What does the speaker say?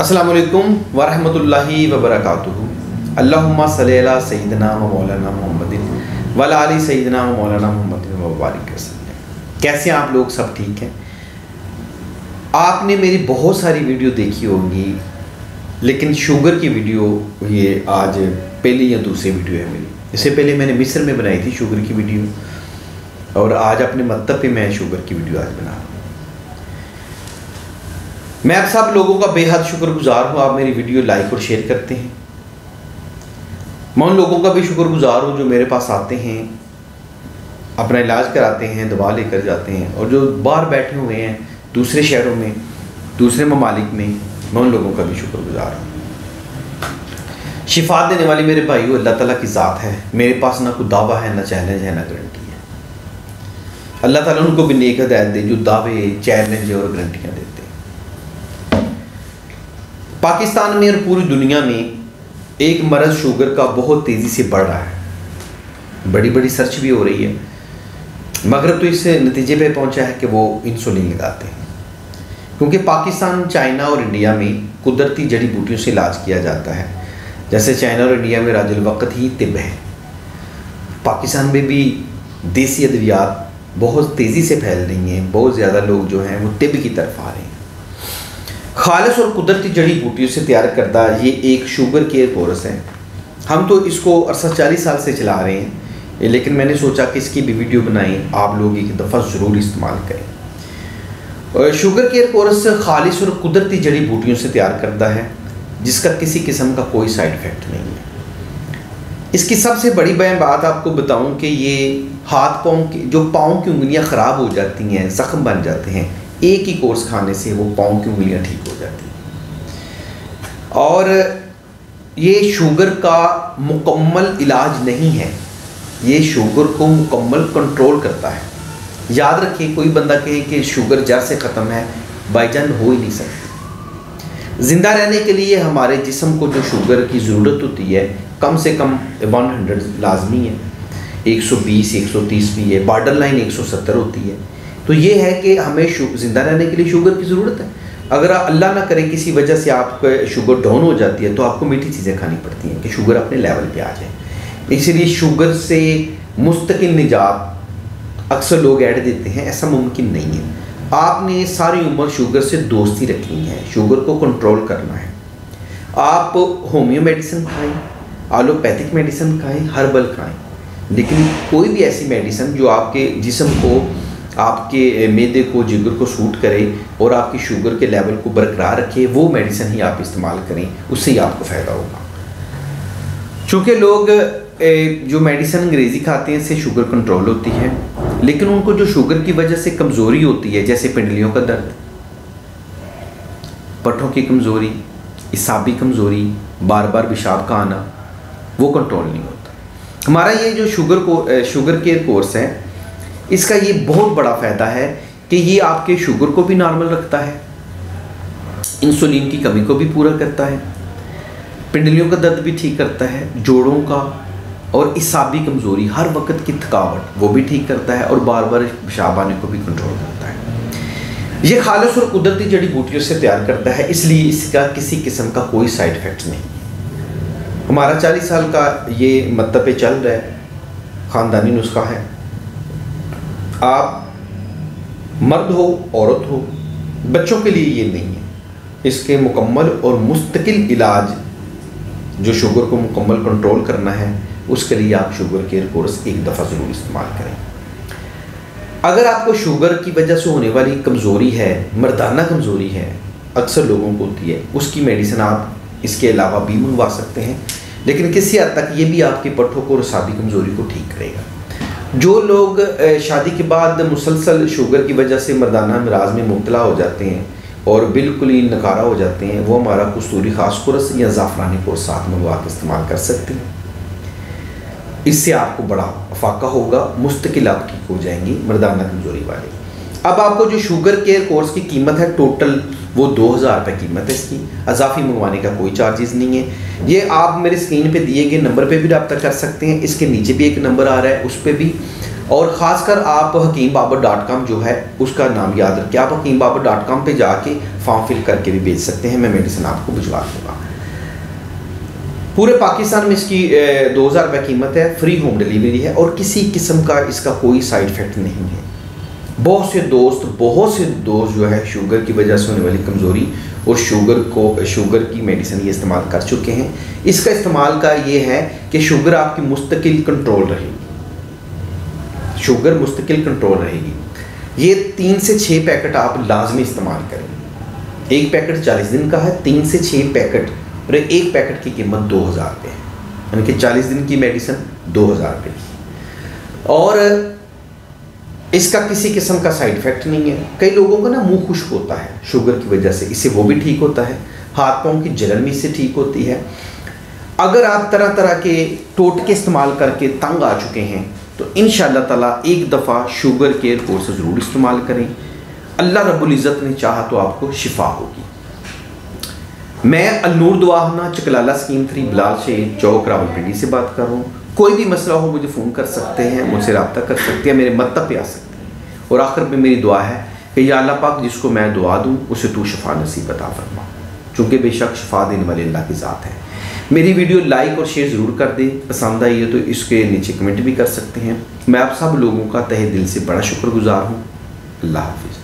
अस्सलामु अलैकुम वरहमतुल्लाहि वबरकातुहू। अल्लाहुम्मा सल्ली अला सय्यिदिना व मौलाना मुहम्मदिन व अला आलि सय्यिदिना व मौलाना मुहम्मदिन व बारिक वसल्लम। कैसे हैं आप लोग? सब ठीक हैं? आपने मेरी बहुत सारी वीडियो देखी होंगी, लेकिन शुगर की वीडियो ये आज पहली या दूसरी वीडियो है मेरी। इससे पहले मैंने मिस्र में बनाई थी शुगर की वीडियो, और आज अपने मकतब पे मैं शुगर की वीडियो आज बना रहा हूँ। मैं आप सब लोगों का बेहद शुक्रगुजार हूँ। आप मेरी वीडियो लाइक और शेयर करते हैं। मैं उन लोगों का भी शुक्रगुजार हूँ जो मेरे पास आते हैं, अपना इलाज कराते हैं, दवा लेकर जाते हैं, और जो बाहर बैठे हुए हैं दूसरे शहरों में, दूसरे ममालिक में, मैं उन लोगों का भी शुक्रगुजार हूँ। शिफा देने वाली मेरे भाई अल्लाह ताला की ज़ात है। मेरे पास ना कोई दावा है, ना चैलेंज है, ना गारंटी है। अल्लाह ताला उनको भी नेक हिदायत दे जो दावे, चैलेंज और गारंटियाँ देते हैं। पाकिस्तान में और पूरी दुनिया में एक मरज़ शुगर का बहुत तेज़ी से बढ़ रहा है। बड़ी बड़ी सर्च भी हो रही है, मगर तो इस नतीजे पे पहुंचा है कि वो इंसुलिन लगाते हैं, क्योंकि पाकिस्तान, चाइना और इंडिया में कुदरती जड़ी बूटियों से इलाज किया जाता है। जैसे चाइना और इंडिया में राजुल वक्त ही तिब है, पाकिस्तान में भी देसी अद्वियात बहुत तेज़ी से फैल रही हैं। बहुत ज़्यादा लोग जो हैं वो तिब की तरफ आ रहे हैं। खालिस और कुदरती जड़ी बूटियों से तैयार करदा ये एक शुगर केयर कोर्स है। हम तो इसको अरसा 40 साल से चला रहे हैं, लेकिन मैंने सोचा कि इसकी भी वीडियो बनाएं, आप लोग एक दफ़ा ज़रूर इस्तेमाल करें। शुगर केयर कोर्स खालिस और कुदरती जड़ी बूटियों से तैयार करदा है, जिसका किसी किस्म का कोई साइड इफ़ेक्ट नहीं है। इसकी सबसे बड़ी बात आपको बताऊं कि ये हाथ पाँव की जो पाँव की उंगलियां ख़राब हो जाती हैं, ज़ख्म बन जाते हैं, एक ही कोर्स खाने से वो पाँव की उंगलियां ठीक हो जाती हैं। और ये शुगर का मुकम्मल इलाज नहीं है, ये शुगर को मुकम्मल कंट्रोल करता है। याद रखिए, कोई बंदा कहे कि शुगर जड़ से ख़त्म है, बाईजान हो ही नहीं सकती। ज़िंदा रहने के लिए हमारे जिस्म को जो शुगर की ज़रूरत होती है, कम से कम 100 लाजमी है, 120 130 भी है, बॉर्डर लाइन 170 होती है। तो ये है कि हमें ज़िंदा रहने के लिए शुगर की ज़रूरत है। अगर अल्लाह ना करे किसी वजह से आपका शुगर डाउन हो जाती है, तो आपको मीठी चीज़ें खानी पड़ती हैं कि शुगर अपने लेवल पे आ जाए। इसलिए शुगर से मुस्तकिल निजात अक्सर लोग ऐड देते हैं, ऐसा मुमकिन नहीं है। आपने सारी उम्र शुगर से दोस्ती रखनी है, शुगर को कंट्रोल करना है। आप होम्यो मेडिसिन खाएँ, एलोपैथिक मेडिसिन खाएँ, हर्बल खाएँ, लेकिन कोई भी ऐसी मेडिसिन जो आपके जिस्म को, आपके मैदे को, जिगर को सूट करे और आपकी शुगर के लेवल को बरकरार रखे, वो मेडिसिन ही आप इस्तेमाल करें, उससे ही आपको फ़ायदा होगा। चूँकि लोग जो मेडिसिन अंग्रेज़ी खाते हैं, इससे शुगर कंट्रोल होती है, लेकिन उनको जो शुगर की वजह से कमज़ोरी होती है, जैसे पिंडलियों का दर्द, पट्ठों की कमज़ोरी, इसाबी कमज़ोरी, बार बार पेशाब का आना, वो कंट्रोल नहीं होता। हमारा ये जो शुगर केयर कोर्स है, इसका ये बहुत बड़ा फ़ायदा है कि ये आपके शुगर को भी नॉर्मल रखता है, इंसुलिन की कमी को भी पूरा करता है, पिंडलियों का दर्द भी ठीक करता है, जोड़ों का और इसाबी कमज़ोरी, हर वक्त की थकावट वो भी ठीक करता है, और बार बार पेशाब आने को भी कंट्रोल करता है। ये खालिस और कुदरती जड़ी बूटियों से तैयार करता है, इसलिए इसका किसी किस्म का कोई साइड इफ़ेक्ट नहीं। हमारा 40 साल का ये मतलब पे चल रहा है, ख़ानदानी नुस्खा है। आप मर्द हो, औरत हो, बच्चों के लिए ये नहीं है। इसके मुकम्मल और मुस्तकिल इलाज, जो शुगर को मुकम्मल कंट्रोल करना है, उसके लिए आप शुगर केयर कोर्स एक दफ़ा ज़रूर इस्तेमाल करें। अगर आपको शुगर की वजह से होने वाली कमज़ोरी है, मर्दाना कमज़ोरी है, अक्सर लोगों को होती है, उसकी मेडिसिन आप इसके अलावा भी मंगवा सकते हैं, लेकिन किसी हद तक ये भी आपके पट्ठों को और सादी कमज़ोरी को ठीक करेगा। जो लोग शादी के बाद मुसलसल शुगर की वजह से मर्दाना मिराज में मुब्तला हो जाते हैं और बिल्कुल ही नकारा हो जाते हैं, वो हमारा कस्तूरी खास कोर्स या ज़ाफ़रानी कोर्स साथ मंगवा के इस्तेमाल कर सकते हैं। इससे आपको बड़ा फाका होगा, मुस्तकिल आप ठीक हो जाएंगी मर्दाना कमज़ोरी वाले। अब आपको जो शुगर केयर कोर्स की कीमत है टोटल, वो 2000 रुपये कीमत है इसकी। अजाफी मंगवाने का कोई चार्जेस नहीं है। ये आप मेरे स्क्रीन पे दिए गए नंबर पे भी रब्ता कर सकते हैं, इसके नीचे भी एक नंबर आ रहा है उस पर भी, और ख़ासकर आप हकीमबाबर.com जो है उसका नाम याद रखिए। आप हकीमबाबर.com पे जाके फॉर्म फिल करके भी भेज सकते हैं, मैं मेडिसिन आपको भिजवा दूँगा। पूरे पाकिस्तान में इसकी 2000 रुपये कीमत है, फ्री होम डिलीवरी है और किसी किस्म का इसका कोई साइड इफ़ेक्ट नहीं है। बहुत से दोस्त जो है शुगर की वजह से होने वाली कमज़ोरी और शुगर की मेडिसिन ये इस्तेमाल कर चुके हैं। इसका इस्तेमाल का ये है कि शुगर आपकी मुस्तकिल कंट्रोल रहेगी, शुगर मुस्तकिल कंट्रोल रहेगी। ये 3 से 6 पैकेट आप लाजमी इस्तेमाल करें। एक पैकेट 40 दिन का है, 3 से 6 पैकेट, और एक पैकेट की कीमत 2000 रुपये, यानी कि 40 दिन की मेडिसिन 2000 रुपये की। और इसका किसी किस्म का साइड इफ़ेक्ट नहीं है। कई लोगों का ना मुंह खुश्क होता है शुगर की वजह से, इससे वो भी ठीक होता है। हाथ पाँव की जलन भी इससे ठीक होती है। अगर आप तरह तरह के टोटके इस्तेमाल करके तंग आ चुके हैं तो इंशाअल्लाह ताला एक दफ़ा शुगर केयर कोर्स ज़रूर इस्तेमाल करें। अल्लाह रब्बुल इज़्ज़त ने चाहा तो आपको शिफा होगी। मैं अलनूर दुआहना चकलाला स्कीम 3 बिलाल शेख चौक रावलपिंडी से बात कर रहा हूँ। कोई भी मसला हो मुझे फ़ोन कर सकते हैं, मुझसे रब्ता कर सकते हैं, मेरे मत्तब पे आ सकते हैं। और आखिर में मेरी दुआ है कि या अल्लाह पाक जिसको मैं दुआ दूँ उसे तू शफा नसीब अता फरमा, चूँकि बेशक शफा देने वाले अल्लाह की ज़ात है। मेरी वीडियो लाइक और शेयर ज़रूर कर दें, पसंद आई है तो इसके नीचे कमेंट भी कर सकते हैं। मैं आप सब लोगों का तहे दिल से बड़ा शुक्रगुजार हूँ। अल्लाह हाफिज़।